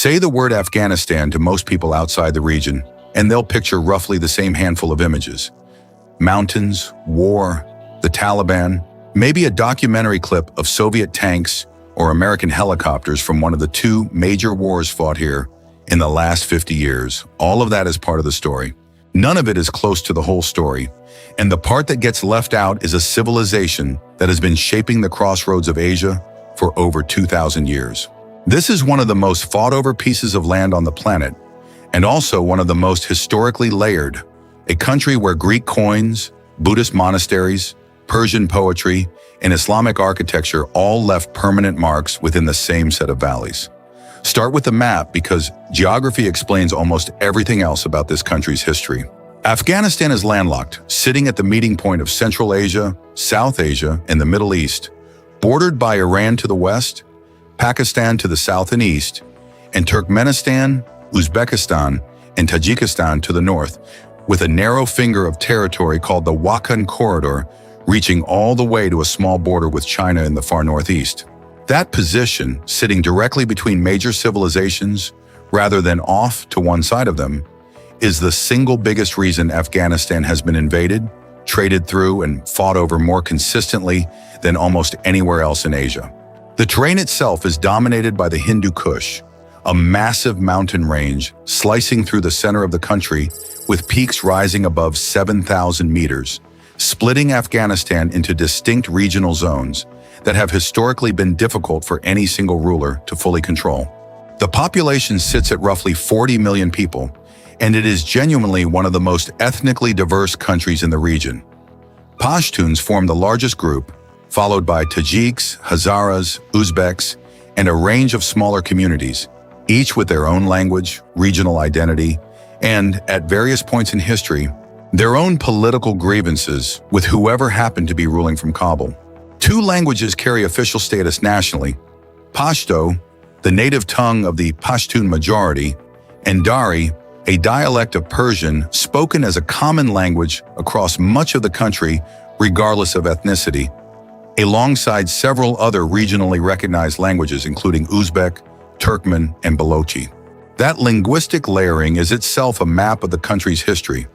Say the word Afghanistan to most people outside the region, and they'll picture roughly the same handful of images. Mountains, war, the Taliban, maybe a documentary clip of Soviet tanks or American helicopters from one of the two major wars fought here in the last 50 years. All of that is part of the story. None of it is close to the whole story, and the part that gets left out is a civilization that has been shaping the crossroads of Asia for over 2,000 years. This is one of the most fought-over pieces of land on the planet, and also one of the most historically layered, a country where Greek coins, Buddhist monasteries, Persian poetry, and Islamic architecture all left permanent marks within the same set of valleys. Start with the map because geography explains almost everything else about this country's history. Afghanistan is landlocked, sitting at the meeting point of Central Asia, South Asia, and the Middle East, bordered by Iran to the west, Pakistan to the south and east, and Turkmenistan, Uzbekistan, and Tajikistan to the north, with a narrow finger of territory called the Wakhan Corridor, reaching all the way to a small border with China in the far northeast. That position, sitting directly between major civilizations rather than off to one side of them, is the single biggest reason Afghanistan has been invaded, traded through, and fought over more consistently than almost anywhere else in Asia. The terrain itself is dominated by the Hindu Kush, a massive mountain range slicing through the center of the country with peaks rising above 7,000 meters, splitting Afghanistan into distinct regional zones that have historically been difficult for any single ruler to fully control. The population sits at roughly 40 million people, and it is genuinely one of the most ethnically diverse countries in the region. Pashtuns form the largest group, followed by Tajiks, Hazaras, Uzbeks, and a range of smaller communities, each with their own language, regional identity, and, at various points in history, their own political grievances with whoever happened to be ruling from Kabul. Two languages carry official status nationally: Pashto, the native tongue of the Pashtun majority, and Dari, a dialect of Persian spoken as a common language across much of the country regardless of ethnicity, alongside several other regionally recognized languages including Uzbek, Turkmen, and Balochi. That linguistic layering is itself a map of the country's history.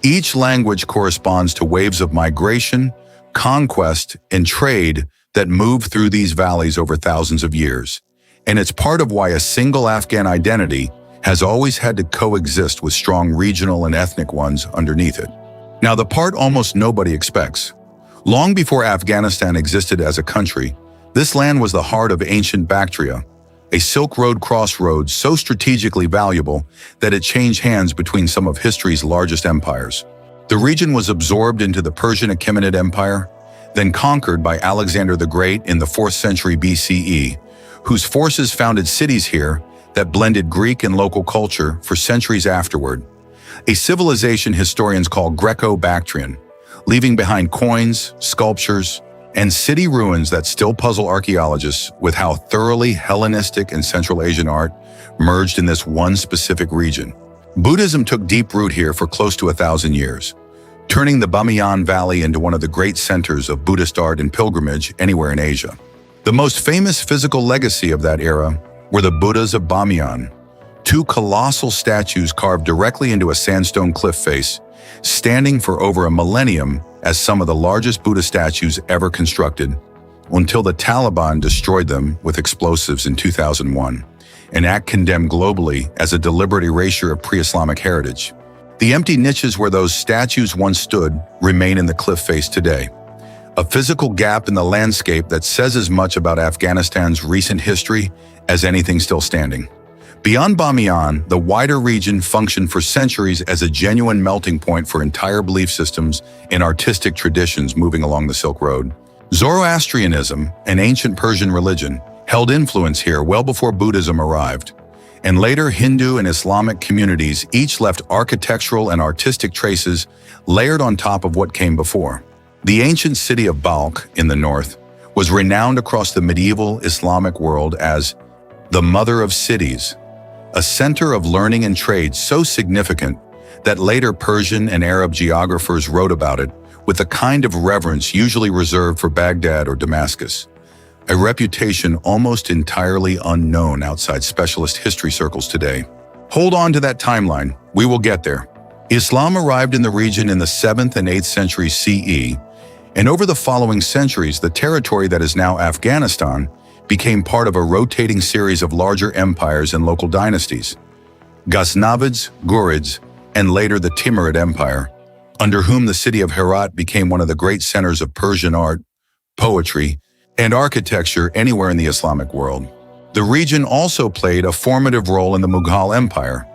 Each language corresponds to waves of migration, conquest, and trade that move through these valleys over thousands of years. And it's part of why a single Afghan identity has always had to coexist with strong regional and ethnic ones underneath it. Now, the part almost nobody expects. Long before Afghanistan existed as a country, this land was the heart of ancient Bactria, a Silk Road crossroads so strategically valuable that it changed hands between some of history's largest empires. The region was absorbed into the Persian Achaemenid Empire, then conquered by Alexander the Great in the 4th century BCE, whose forces founded cities here that blended Greek and local culture for centuries afterward, a civilization historians call Greco-Bactrian, leaving behind coins, sculptures, and city ruins that still puzzle archaeologists with how thoroughly Hellenistic and Central Asian art merged in this one specific region. Buddhism took deep root here for close to 1,000 years, turning the Bamiyan Valley into one of the great centers of Buddhist art and pilgrimage anywhere in Asia. The most famous physical legacy of that era were the Buddhas of Bamiyan, two colossal statues carved directly into a sandstone cliff face, standing for over a millennium as some of the largest Buddha statues ever constructed, until the Taliban destroyed them with explosives in 2001, an act condemned globally as a deliberate erasure of pre-Islamic heritage. The empty niches where those statues once stood remain in the cliff face today, a physical gap in the landscape that says as much about Afghanistan's recent history as anything still standing. Beyond Bamiyan, the wider region functioned for centuries as a genuine melting point for entire belief systems and artistic traditions moving along the Silk Road. Zoroastrianism, an ancient Persian religion, held influence here well before Buddhism arrived, and later Hindu and Islamic communities each left architectural and artistic traces layered on top of what came before. The ancient city of Balkh in the north was renowned across the medieval Islamic world as the Mother of Cities, a center of learning and trade so significant that later Persian and Arab geographers wrote about it with the kind of reverence usually reserved for Baghdad or Damascus. a reputation almost entirely unknown outside specialist history circles today. Hold on to that timeline, we will get there. Islam arrived in the region in the 7th and 8th centuries CE, and over the following centuries, the territory that is now Afghanistan became part of a rotating series of larger empires and local dynasties. Ghaznavids, Ghurids, and later the Timurid Empire, under whom the city of Herat became one of the great centers of Persian art, poetry, and architecture anywhere in the Islamic world. The region also played a formative role in the Mughal Empire.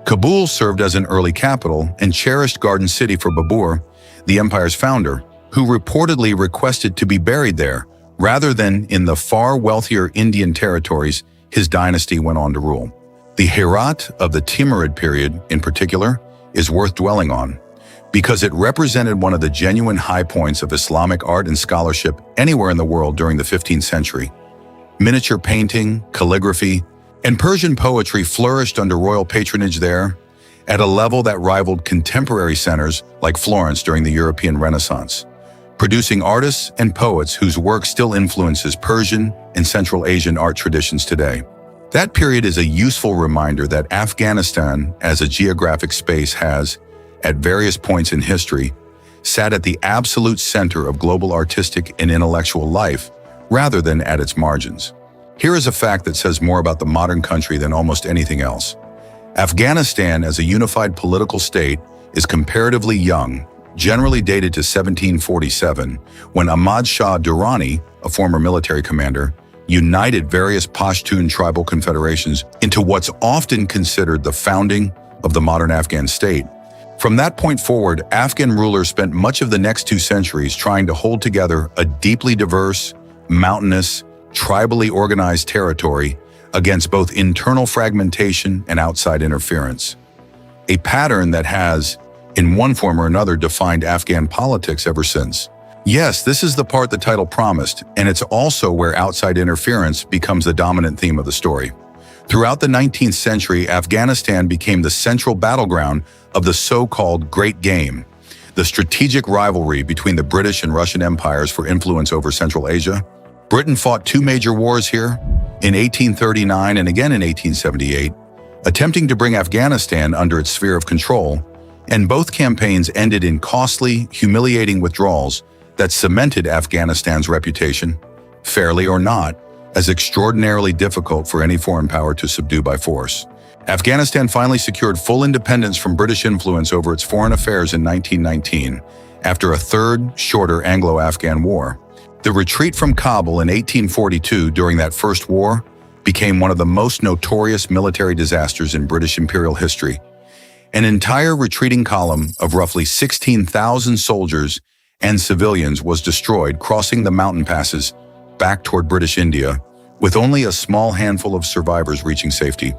Kabul served as an early capital and cherished garden city for Babur, the empire's founder, who reportedly requested to be buried there, rather than in the far wealthier Indian territories his dynasty went on to rule. The Herat of the Timurid period, in particular, is worth dwelling on, because it represented one of the genuine high points of Islamic art and scholarship anywhere in the world during the 15th century. Miniature painting, calligraphy, and Persian poetry flourished under royal patronage there at a level that rivaled contemporary centers like Florence during the European Renaissance, producing artists and poets whose work still influences Persian and Central Asian art traditions today. That period is a useful reminder that Afghanistan as a geographic space has, at various points in history, sat at the absolute center of global artistic and intellectual life, rather than at its margins. Here is a fact that says more about the modern country than almost anything else. Afghanistan as a unified political state is comparatively young, generally dated to 1747, when Ahmad Shah Durrani, a former military commander, united various Pashtun tribal confederations into what's often considered the founding of the modern Afghan state. From that point forward, Afghan rulers spent much of the next 2 centuries trying to hold together a deeply diverse, mountainous, tribally organized territory against both internal fragmentation and outside interference. A pattern that has, in one form or another, defined Afghan politics ever since. Yes, this is the part the title promised, and it's also where outside interference becomes the dominant theme of the story. Throughout the 19th century, Afghanistan became the central battleground of the so-called Great Game, the strategic rivalry between the British and Russian empires for influence over Central Asia. Britain fought 2 major wars here, in 1839 and again in 1878, attempting to bring Afghanistan under its sphere of control, and both campaigns ended in costly, humiliating withdrawals that cemented Afghanistan's reputation, fairly or not, as extraordinarily difficult for any foreign power to subdue by force. Afghanistan finally secured full independence from British influence over its foreign affairs in 1919, after a third, shorter Anglo-Afghan war. The retreat from Kabul in 1842 during that first war became one of the most notorious military disasters in British imperial history. An entire retreating column of roughly 16,000 soldiers and civilians was destroyed crossing the mountain passes back toward British India, with only a small handful of survivors reaching safety.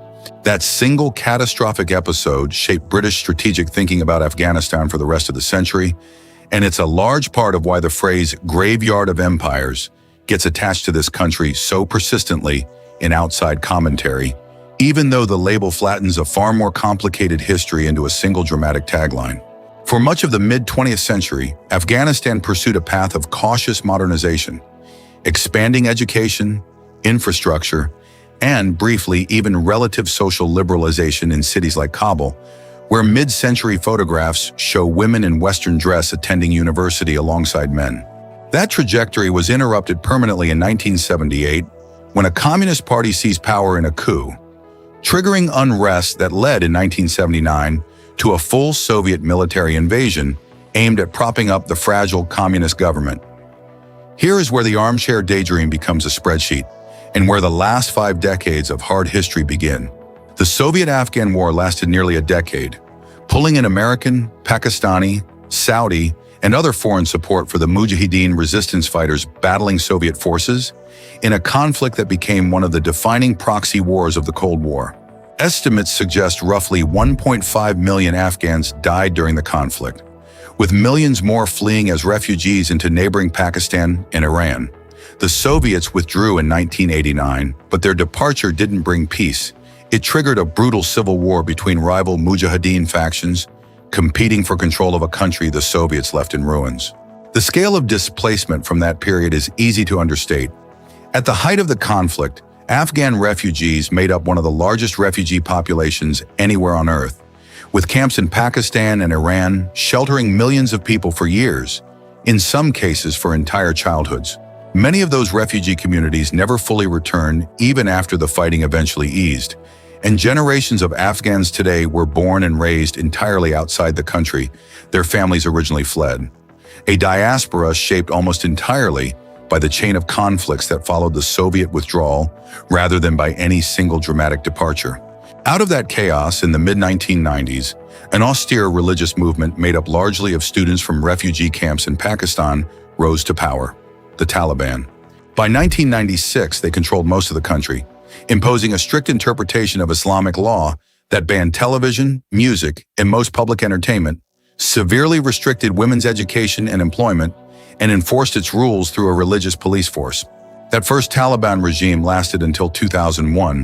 That single catastrophic episode shaped British strategic thinking about Afghanistan for the rest of the century, and it's a large part of why the phrase "graveyard of empires" gets attached to this country so persistently in outside commentary, even though the label flattens a far more complicated history into a single dramatic tagline. For much of the mid-20th century, Afghanistan pursued a path of cautious modernization, expanding education, infrastructure, and, briefly, even relative social liberalization in cities like Kabul, where mid-century photographs show women in Western dress attending university alongside men. That trajectory was interrupted permanently in 1978 when a communist party seized power in a coup, triggering unrest that led in 1979 to a full Soviet military invasion aimed at propping up the fragile communist government. Here is where the armchair daydream becomes a spreadsheet, and where the last 5 decades of hard history begin. The Soviet-Afghan War lasted nearly a decade, pulling in American, Pakistani, Saudi, and other foreign support for the Mujahideen resistance fighters battling Soviet forces in a conflict that became one of the defining proxy wars of the Cold War. Estimates suggest roughly 1.5 million Afghans died during the conflict, with millions more fleeing as refugees into neighboring Pakistan and Iran. The Soviets withdrew in 1989, but their departure didn't bring peace. It triggered a brutal civil war between rival Mujahideen factions, competing for control of a country the Soviets left in ruins. The scale of displacement from that period is easy to understate. At the height of the conflict, Afghan refugees made up one of the largest refugee populations anywhere on Earth, with camps in Pakistan and Iran sheltering millions of people for years, in some cases for entire childhoods. Many of those refugee communities never fully returned even after the fighting eventually eased, and generations of Afghans today were born and raised entirely outside the country their families originally fled. A diaspora shaped almost entirely by the chain of conflicts that followed the Soviet withdrawal rather than by any single dramatic departure. Out of that chaos in the mid-1990s, an austere religious movement made up largely of students from refugee camps in Pakistan rose to power: the Taliban. By 1996, they controlled most of the country, imposing a strict interpretation of Islamic law that banned television, music, and most public entertainment, severely restricted women's education and employment, and enforced its rules through a religious police force. That first Taliban regime lasted until 2001,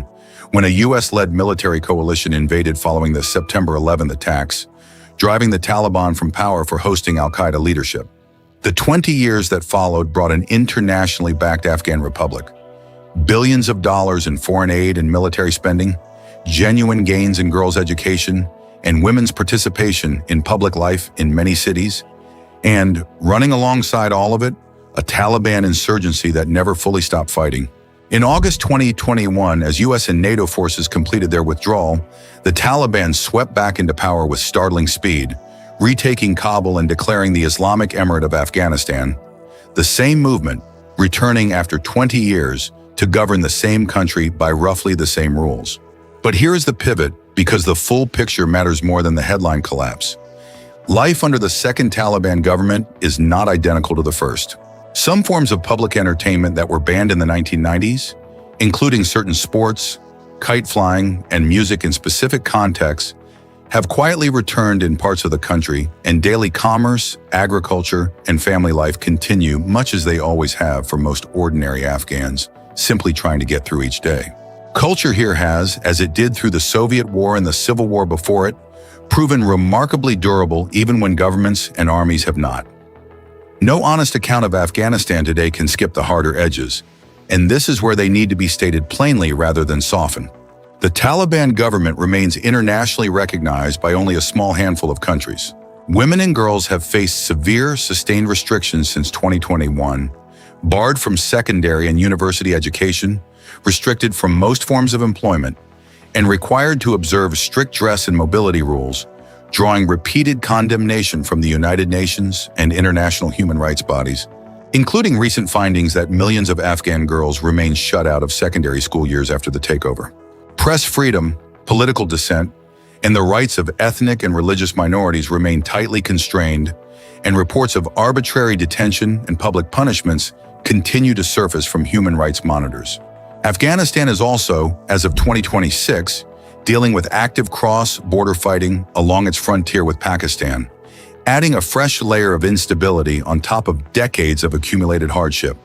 when a US-led military coalition invaded following the September 11th attacks, driving the Taliban from power for hosting al-Qaeda leadership. The 20 years that followed brought an internationally backed Afghan republic. Billions of dollars in foreign aid and military spending, genuine gains in girls' education, and women's participation in public life in many cities, and, running alongside all of it, a Taliban insurgency that never fully stopped fighting. In August 2021, as US and NATO forces completed their withdrawal, the Taliban swept back into power with startling speed, retaking Kabul and declaring the Islamic Emirate of Afghanistan, the same movement returning after 20 years to govern the same country by roughly the same rules. But here is the pivot, because the full picture matters more than the headline collapse. Life under the second Taliban government is not identical to the first. Some forms of public entertainment that were banned in the 1990s, including certain sports, kite flying, and music in specific contexts, have quietly returned in parts of the country, and daily commerce, agriculture, and family life continue much as they always have for most ordinary Afghans, simply trying to get through each day. Culture here has, as it did through the Soviet War and the Civil War before it, proven remarkably durable even when governments and armies have not. No honest account of Afghanistan today can skip the harder edges, and this is where they need to be stated plainly rather than softened. The Taliban government remains internationally recognized by only a small handful of countries. Women and girls have faced severe, sustained restrictions since 2021, barred from secondary and university education, restricted from most forms of employment, and required to observe strict dress and mobility rules, drawing repeated condemnation from the United Nations and international human rights bodies, including recent findings that millions of Afghan girls remain shut out of secondary school years after the takeover. Press freedom, political dissent, and the rights of ethnic and religious minorities remain tightly constrained, and reports of arbitrary detention and public punishments continue to surface from human rights monitors. Afghanistan is also, as of 2026, dealing with active cross-border fighting along its frontier with Pakistan, adding a fresh layer of instability on top of decades of accumulated hardship.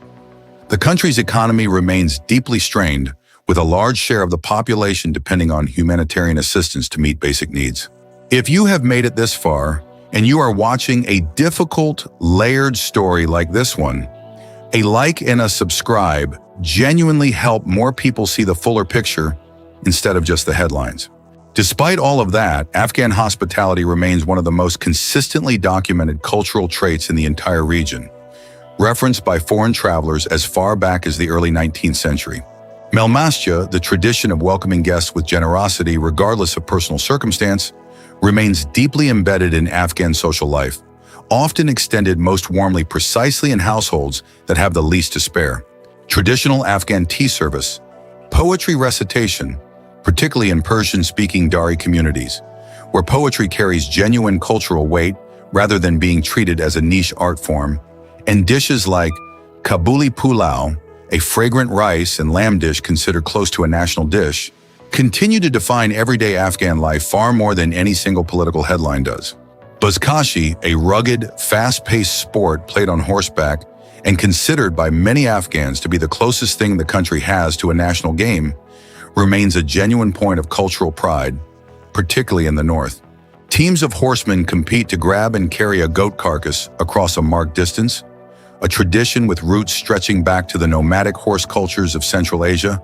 The country's economy remains deeply strained, with a large share of the population depending on humanitarian assistance to meet basic needs. If you have made it this far, and you are watching a difficult, layered story like this one, a like and a subscribe genuinely help more people see the fuller picture instead of just the headlines. Despite all of that, Afghan hospitality remains one of the most consistently documented cultural traits in the entire region, referenced by foreign travelers as far back as the early 19th century. Melmastia, the tradition of welcoming guests with generosity regardless of personal circumstance, remains deeply embedded in Afghan social life, often extended most warmly precisely in households that have the least to spare. Traditional Afghan tea service, poetry recitation, particularly in Persian-speaking Dari communities, where poetry carries genuine cultural weight rather than being treated as a niche art form, and dishes like Kabuli pulao, a fragrant rice and lamb dish considered close to a national dish, continue to define everyday Afghan life far more than any single political headline does. Buzkashi, a rugged, fast-paced sport played on horseback and considered by many Afghans to be the closest thing the country has to a national game, remains a genuine point of cultural pride, particularly in the north. Teams of horsemen compete to grab and carry a goat carcass across a marked distance, a tradition with roots stretching back to the nomadic horse cultures of Central Asia,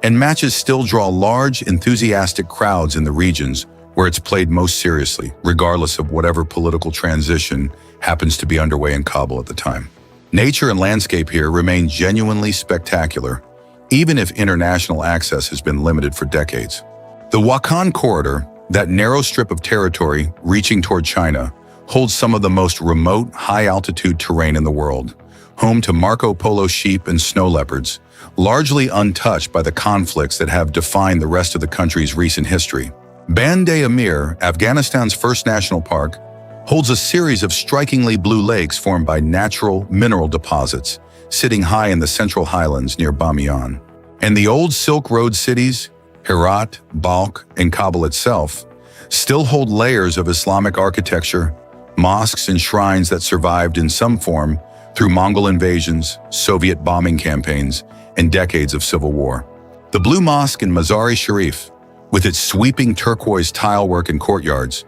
and matches still draw large, enthusiastic crowds in the regions where it's played most seriously, regardless of whatever political transition happens to be underway in Kabul at the time. Nature and landscape here remain genuinely spectacular, even if international access has been limited for decades. The Wakhan Corridor, that narrow strip of territory reaching toward China, holds some of the most remote, high-altitude terrain in the world, home to Marco Polo sheep and snow leopards, largely untouched by the conflicts that have defined the rest of the country's recent history. Band-e-Amir, Afghanistan's first national park, holds a series of strikingly blue lakes formed by natural mineral deposits, sitting high in the central highlands near Bamiyan. And the old Silk Road cities, Herat, Balkh, and Kabul itself, still hold layers of Islamic architecture, mosques and shrines that survived in some form through Mongol invasions, Soviet bombing campaigns, and decades of civil war. The Blue Mosque in Mazar-e Sharif, with its sweeping turquoise tilework and courtyards,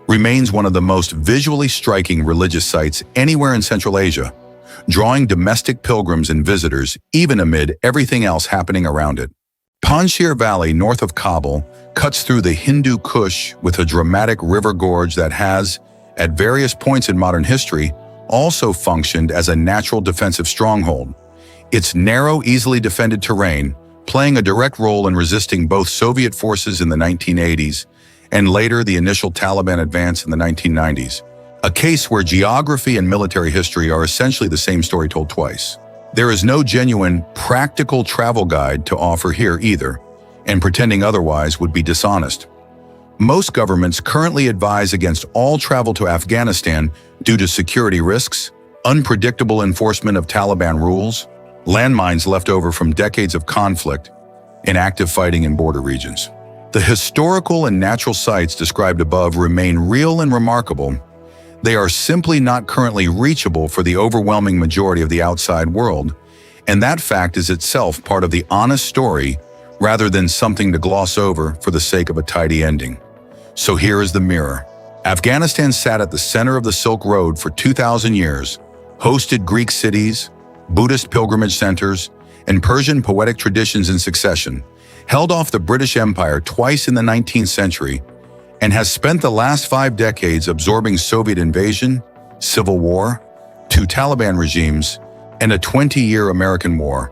remains one of the most visually striking religious sites anywhere in Central Asia, drawing domestic pilgrims and visitors even amid everything else happening around it. Panjshir Valley north of Kabul cuts through the Hindu Kush with a dramatic river gorge that has, at various points in modern history, also functioned as a natural defensive stronghold. Its narrow, easily defended terrain playing a direct role in resisting both Soviet forces in the 1980s and later the initial Taliban advance in the 1990s. A case where geography and military history are essentially the same story told twice. There is no genuine, practical travel guide to offer here either, and pretending otherwise would be dishonest. Most governments currently advise against all travel to Afghanistan due to security risks, unpredictable enforcement of Taliban rules, landmines left over from decades of conflict, and active fighting in border regions. The historical and natural sites described above remain real and remarkable. They are simply not currently reachable for the overwhelming majority of the outside world, and that fact is itself part of the honest story rather than something to gloss over for the sake of a tidy ending. So here is the mirror. Afghanistan sat at the center of the Silk Road for 2,000 years, hosted Greek cities, Buddhist pilgrimage centers, and Persian poetic traditions in succession, held off the British Empire twice in the 19th century, and has spent the last 5 decades absorbing Soviet invasion, civil war, 2 Taliban regimes, and a 20-year American war,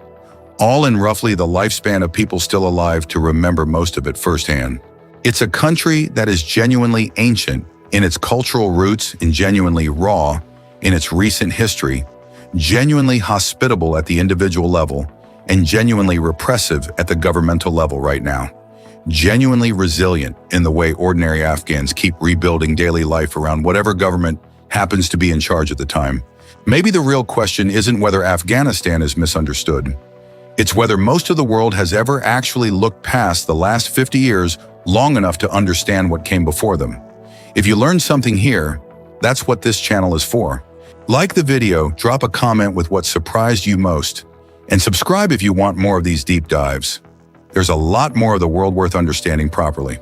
all in roughly the lifespan of people still alive to remember most of it firsthand. It's a country that is genuinely ancient in its cultural roots and genuinely raw in its recent history, genuinely hospitable at the individual level, and genuinely repressive at the governmental level right now. Genuinely resilient in the way ordinary Afghans keep rebuilding daily life around whatever government happens to be in charge at the time. Maybe the real question isn't whether Afghanistan is misunderstood. It's whether most of the world has ever actually looked past the last 50 years long enough to understand what came before them. If you learned something here, that's what this channel is for. Like the video, drop a comment with what surprised you most, and subscribe if you want more of these deep dives. There's a lot more of the world worth understanding properly.